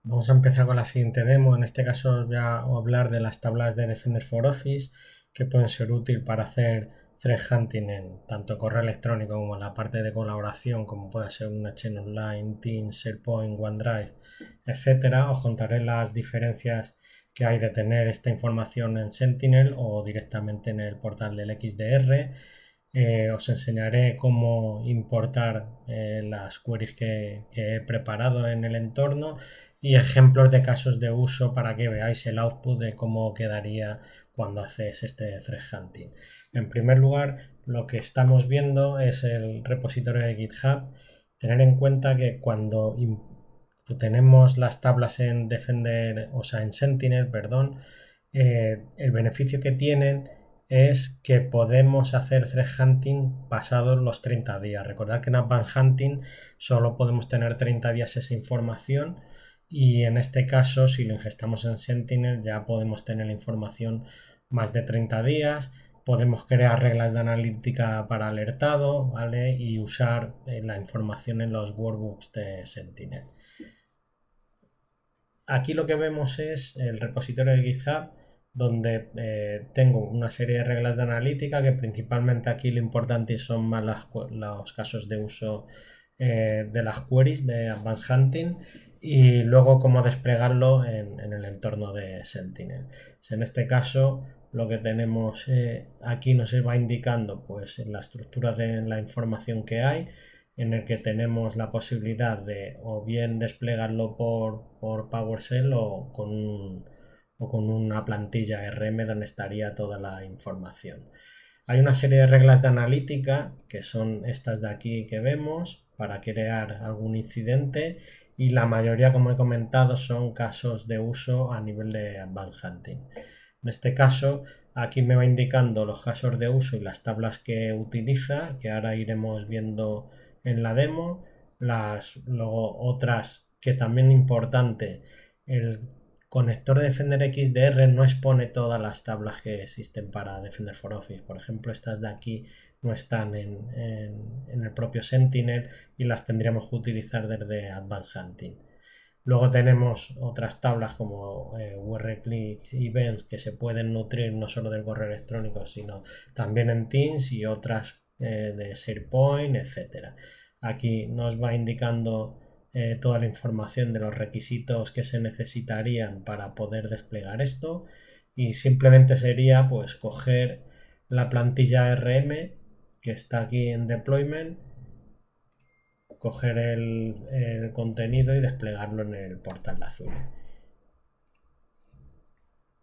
Vamos a empezar con la siguiente demo. En este caso os voy a hablar de las tablas de Defender for Office que pueden ser útiles para hacer thread hunting en tanto correo electrónico como en la parte de colaboración, como puede ser una chain online, Teams, SharePoint, OneDrive, etcétera. Os contaré las diferencias que hay de tener esta información en Sentinel o directamente en el portal del XDR. Os enseñaré cómo importar las queries que he preparado en el entorno y ejemplos de casos de uso para que veáis el output de cómo quedaría cuando haces este thread hunting. En primer lugar, lo que estamos viendo es el repositorio de GitHub. Tener en cuenta que cuando tenemos las tablas en Defender, o sea, en Sentinel, perdón, el beneficio que tienen es que podemos hacer thread hunting pasados los 30 días. Recordad que en Advanced Hunting solo podemos tener 30 días esa información y en este caso, si lo ingestamos en Sentinel, ya podemos tener la información más de 30 días. Podemos crear reglas de analítica para alertado, ¿vale? Y usar la información en los workbooks de Sentinel. Aquí lo que vemos es el repositorio de GitHub donde tengo una serie de reglas de analítica que principalmente aquí lo importante son más los casos de uso de las queries de Advanced Hunting y luego cómo desplegarlo en el entorno de Sentinel. En este caso lo que tenemos aquí nos va indicando pues la estructura de la información que hay, en el que tenemos la posibilidad de o bien desplegarlo por PowerShell o con una plantilla RM donde estaría toda la información. Hay una serie de reglas de analítica que son estas de aquí que vemos para crear algún incidente y la mayoría, como he comentado, son casos de uso a nivel de Advanced Hunting. En este caso, aquí me va indicando los casos de uso y las tablas que utiliza, que ahora iremos viendo en la demo. Luego otras que también importante, el conector de Defender XDR no expone todas las tablas que existen para Defender for Office. Por ejemplo, estas de aquí no están en el propio Sentinel y las tendríamos que utilizar desde Advanced Hunting. Luego tenemos otras tablas como URClick Events que se pueden nutrir no solo del correo electrónico, sino también en Teams y otras de SharePoint, etcétera. Aquí nos va indicando toda la información de los requisitos que se necesitarían para poder desplegar esto y simplemente sería pues coger la plantilla RM que está aquí en deployment, coger el contenido y desplegarlo en el portal azul.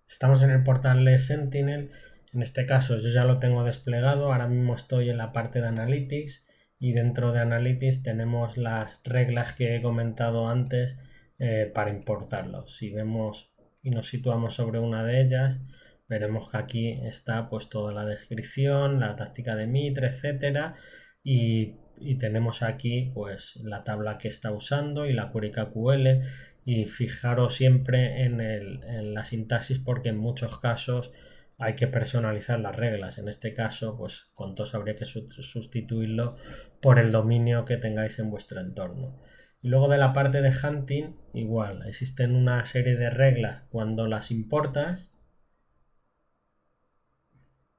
Estamos en el portal de Sentinel. En este caso yo ya lo tengo desplegado. Ahora mismo estoy en la parte de Analytics y dentro de Analytics tenemos las reglas que he comentado antes para importarlo. Si vemos y nos situamos sobre una de ellas, veremos que aquí está pues toda la descripción, la táctica de Mitre, etcétera, y tenemos aquí pues la tabla que está usando y la query KQL. Y fijaros siempre en la sintaxis porque en muchos casos hay que personalizar las reglas. En este caso, pues con TOS habría que sustituirlo por el dominio que tengáis en vuestro entorno. Y luego de la parte de hunting, igual, existen una serie de reglas cuando las importas,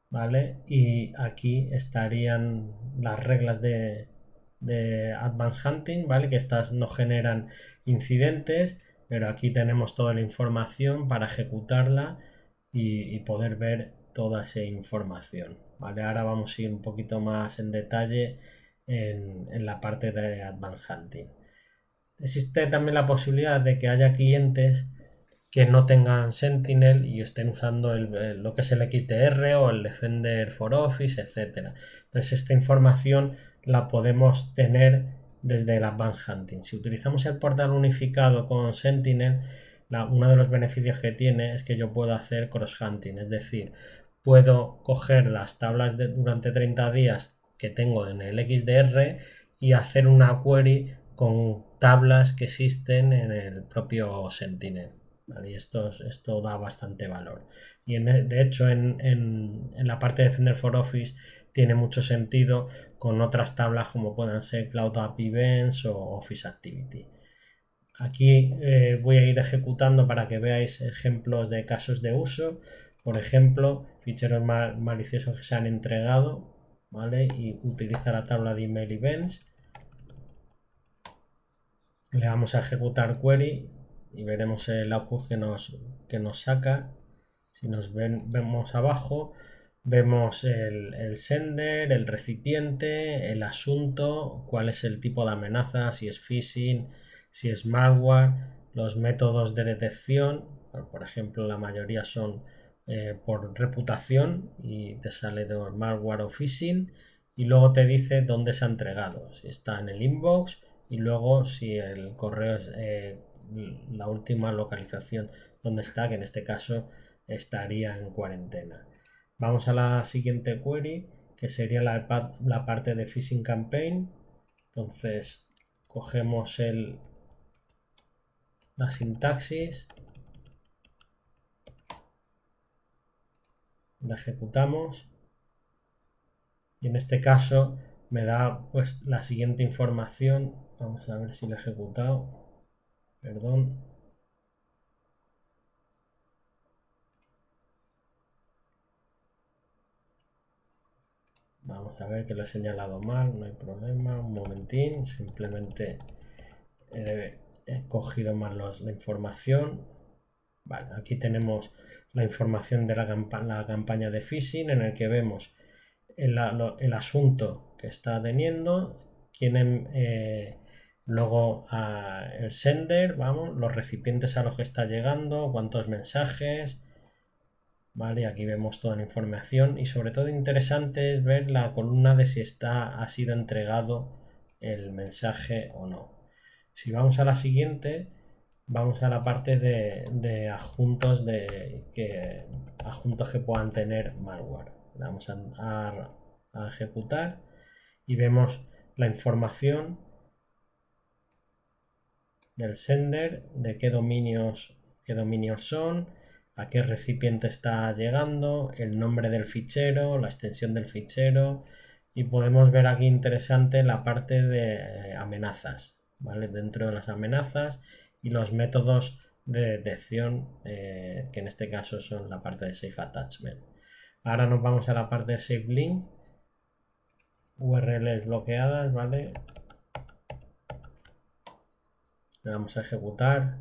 ¿vale? Y aquí estarían las reglas de Advanced Hunting, ¿vale? Que estas no generan incidentes, pero aquí tenemos toda la información para ejecutarla y poder ver toda esa información, ¿vale? Ahora vamos a ir un poquito más en detalle en la parte de Advanced Hunting. Existe también la posibilidad de que haya clientes que no tengan Sentinel y estén usando lo que es el XDR o el Defender for Office, etcétera. Entonces esta información la podemos tener desde el Advanced Hunting. Si utilizamos el portal unificado con Sentinel, uno de los beneficios que tiene es que yo puedo hacer cross-hunting, es decir, puedo coger las tablas durante 30 días que tengo en el XDR y hacer una query con tablas que existen en el propio Sentinel. ¿Vale? Y esto da bastante valor. Y de hecho en la parte de Defender for Office tiene mucho sentido con otras tablas como puedan ser Cloud App Events o Office Activity. Aquí voy a ir ejecutando para que veáis ejemplos de casos de uso. Por ejemplo, ficheros maliciosos que se han entregado, ¿vale? Y utiliza la tabla de email events. Le vamos a ejecutar query y veremos el output que nos saca. Si vemos abajo, vemos el sender, el recipiente, el asunto, cuál es el tipo de amenaza, si es phishing, si es malware, los métodos de detección. Por ejemplo, la mayoría son por reputación y te sale de malware o phishing, y luego te dice dónde se ha entregado, si está en el inbox, y luego si el correo es la última localización donde está, que en este caso estaría en cuarentena. Vamos a la siguiente query, que sería la parte de phishing campaign. Entonces cogemos la sintaxis, la ejecutamos y en este caso me da pues la siguiente información. Vamos a ver si lo he ejecutado. Perdón. Vamos a ver que lo he señalado mal, no hay problema. Un momentín, simplemente he cogido mal la información. Vale, aquí tenemos la información de la campaña de phishing, en el que vemos el asunto que está teniendo, luego el sender, vamos, los recipientes a los que está llegando, cuántos mensajes. Vale, aquí vemos toda la información y sobre todo interesante es ver la columna de si ha sido entregado el mensaje o no. Si vamos a la siguiente, vamos a la parte de adjuntos adjuntos que puedan tener malware. Le vamos a ejecutar y vemos la información del sender, de qué dominios son, a qué recipiente está llegando, el nombre del fichero, la extensión del fichero, y podemos ver aquí interesante la parte de amenazas, ¿vale? Dentro de las amenazas y los métodos de detección, que en este caso son la parte de Safe Attachment. Ahora nos vamos a la parte de Safe Link, URLs bloqueadas, ¿vale? Le vamos a ejecutar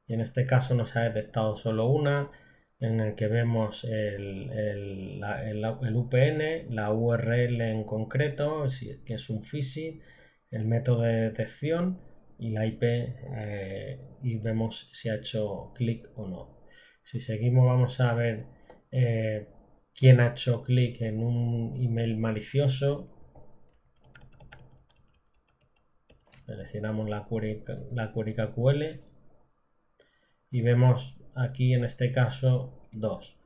y en este caso nos ha detectado solo una, en el que vemos el UPN, la URL en concreto, que es un phishing, el método de detección y la IP, y vemos si ha hecho clic o no. Si seguimos vamos a ver quién ha hecho clic en un email malicioso. Seleccionamos la query KQL y vemos aquí en este caso dos,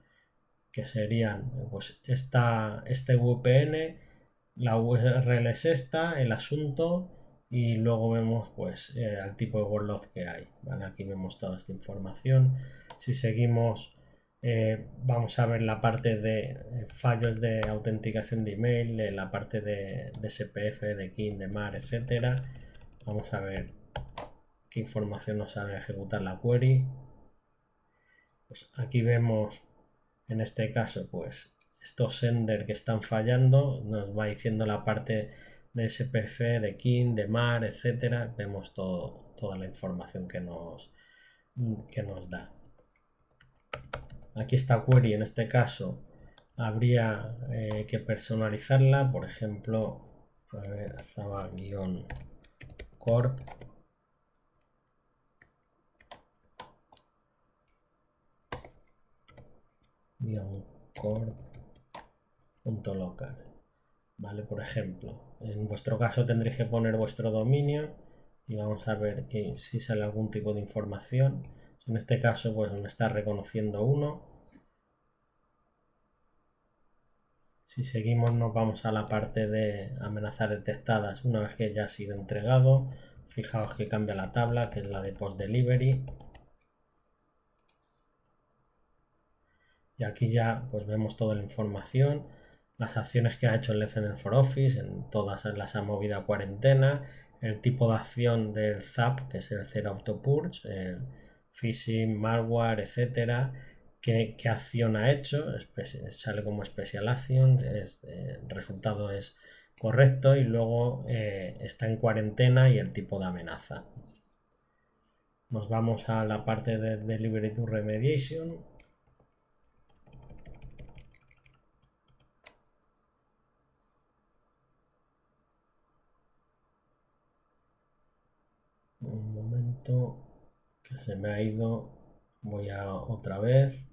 que serían pues este VPN, la URL es esta, el asunto, y luego vemos pues el tipo de workload que hay, ¿vale? Aquí vemos toda esta información. Si seguimos vamos a ver la parte de fallos de autenticación de email, la parte de SPF, de KIN, de MAR, etcétera. Vamos a ver qué información nos sale a ejecutar la query. Pues aquí vemos en este caso pues estos sender que están fallando, nos va diciendo la parte de SPF, de KIN, de MAR, etcétera. Vemos toda la información que nos da. Aquí esta query, en este caso habría que personalizarla, por ejemplo, a ver, Zaba-corp corp.local, ¿vale? Por ejemplo, en vuestro caso tendréis que poner vuestro dominio y vamos a ver si sale algún tipo de información. En este caso pues me está reconociendo uno. Si seguimos nos vamos a la parte de amenazas detectadas una vez que ya ha sido entregado. Fijaos que cambia la tabla, que es la de post delivery. Y aquí ya pues vemos toda la información, las acciones que ha hecho el Defender for Office, en todas las ha movido a cuarentena, el tipo de acción del ZAP, que es el Zero Auto Purge, el phishing, malware, etcétera, qué acción ha hecho, sale como Special Action, el resultado es correcto y luego está en cuarentena y el tipo de amenaza. Nos vamos a la parte de Delivery to Remediation. Un momento que se me ha ido. Voy a otra vez.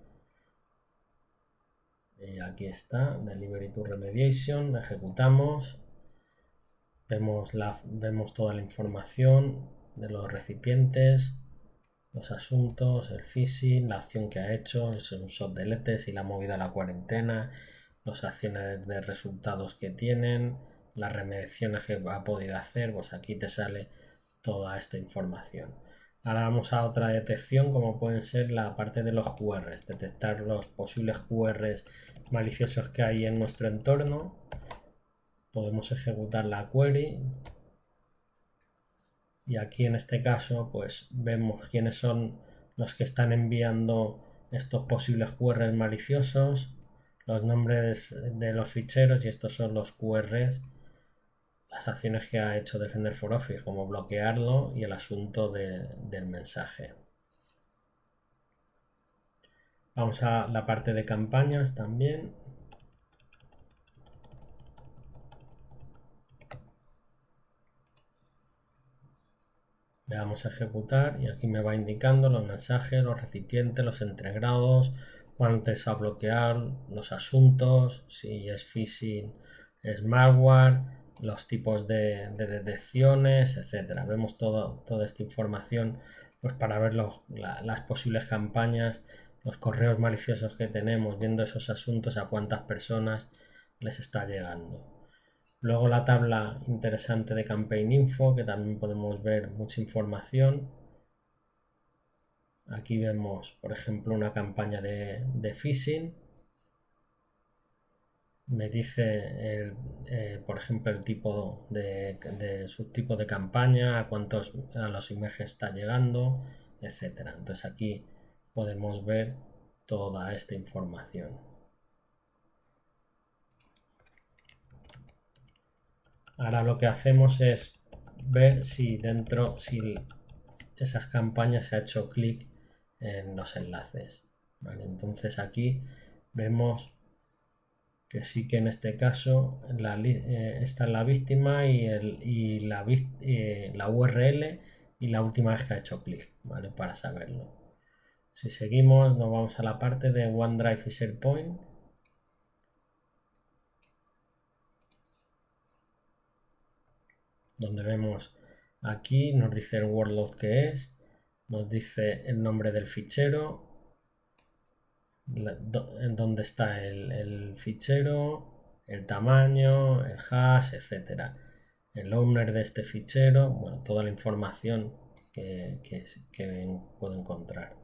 Y aquí está, Delivery to Remediation. Ejecutamos. Vemos toda la información de los recipientes, los asuntos, el phishing, la acción que ha hecho, es un shot de letes y la movida a la cuarentena, las acciones de resultados que tienen, las remediaciones que ha podido hacer, pues aquí te sale toda esta información. Ahora vamos a otra detección, como pueden ser la parte de los QRs, detectar los posibles QRs maliciosos que hay en nuestro entorno. Podemos ejecutar la query y aquí en este caso pues vemos quiénes son los que están enviando estos posibles QRs maliciosos, los nombres de los ficheros y estos son los QRs, las acciones que ha hecho Defender for Office como bloquearlo y el asunto del mensaje. Vamos a la parte de campañas también. Le damos a ejecutar y aquí me va indicando los mensajes, los recipientes, los entregados, cuánto es a bloquear, los asuntos, si es phishing, es malware, los tipos de detecciones, etcétera. Vemos toda esta información pues para ver las posibles campañas, los correos maliciosos que tenemos, viendo esos asuntos, a cuántas personas les está llegando. Luego la tabla interesante de Campaign Info, que también podemos ver mucha información. Aquí vemos, por ejemplo, una campaña de phishing. Me dice, por ejemplo, el tipo de subtipo de campaña, a los emails está llegando, etcétera. Entonces aquí podemos ver toda esta información. Ahora lo que hacemos es ver si esas campañas se ha hecho clic en los enlaces. ¿Vale? Entonces aquí vemos que sí que en este caso está la víctima y la URL y la última vez que ha hecho clic, ¿vale? Para saberlo. Si seguimos, nos vamos a la parte de OneDrive y SharePoint. Donde vemos aquí, nos dice el workload que es, nos dice el nombre del fichero, en dónde está el fichero, el tamaño, el hash, etcétera, el owner de este fichero, bueno, toda la información que puedo encontrar.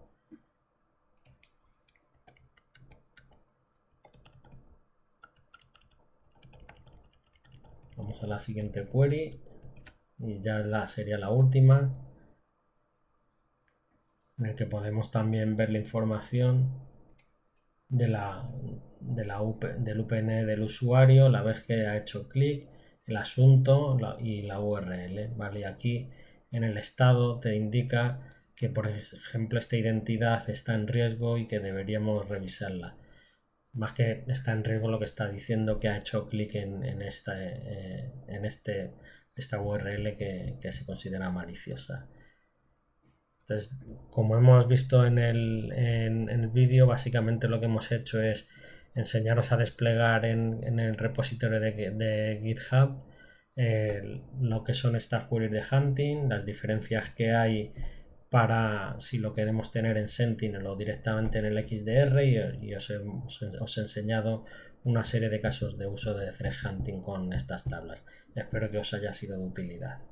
Vamos a la siguiente query y ya sería la última, en el que podemos también ver la información del UPN del usuario, la vez que ha hecho clic, el asunto y la URL, ¿vale? Y aquí en el estado te indica que, por ejemplo, esta identidad está en riesgo y que deberíamos revisarla. Más que está en riesgo, lo que está diciendo que ha hecho clic en esta URL que se considera maliciosa. Entonces, como hemos visto en el vídeo, básicamente lo que hemos hecho es enseñaros a desplegar en el repositorio de GitHub lo que son estas queries de hunting, las diferencias que hay para si lo queremos tener en Sentinel o directamente en el XDR y os he enseñado una serie de casos de uso de threat hunting con estas tablas. Espero que os haya sido de utilidad.